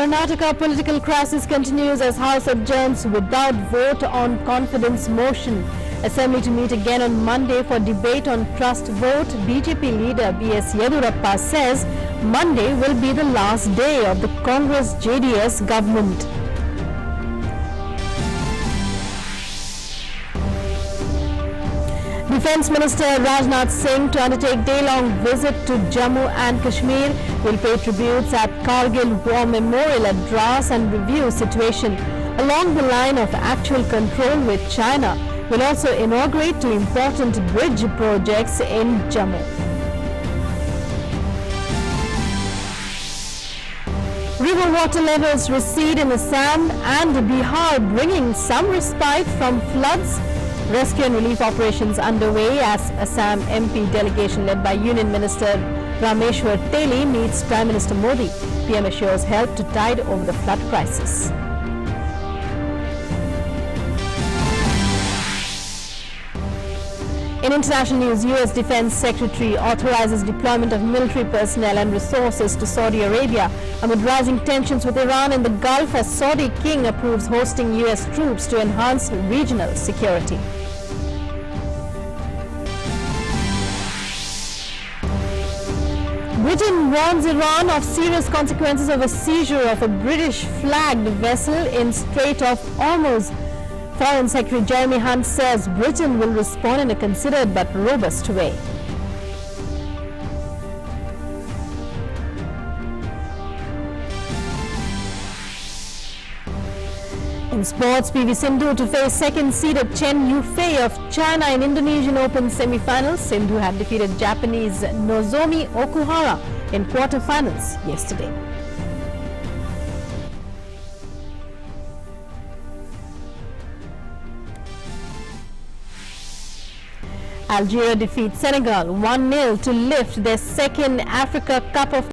Karnataka political crisis continues as House adjourns without vote on confidence motion. Assembly to meet again on Monday for debate on trust vote. BJP leader B.S. Yedurappa says Monday will be the last day of the Congress-JDS government. Defence Minister Rajnath Singh to undertake day-long visit to Jammu and Kashmir will pay tributes at Kargil War Memorial at Dras and review situation along the line of actual control with China. Will also inaugurate two important bridge projects in Jammu. River water levels recede in Assam and Bihar, bringing some respite from floods. Rescue and relief operations underway as Assam MP delegation led by Union Minister Rameshwar Teli meets Prime Minister Modi. PM assures help to tide over the flood crisis. In international news, U.S. Defense Secretary authorizes deployment of military personnel and resources to Saudi Arabia amid rising tensions with Iran in the Gulf as Saudi king approves hosting U.S. troops to enhance regional security. Britain warns Iran of serious consequences of a seizure of a British-flagged vessel in Strait of Hormuz. Foreign Secretary Jeremy Hunt says Britain will respond in a considered but robust way. In sports, PV Sindhu to face second seeded Chen Yufei of China in Indonesian Open semi-finals. Sindhu had defeated Japanese Nozomi Okuhara in quarter-finals yesterday. Algeria defeats Senegal 1-0 to lift their second Africa Cup of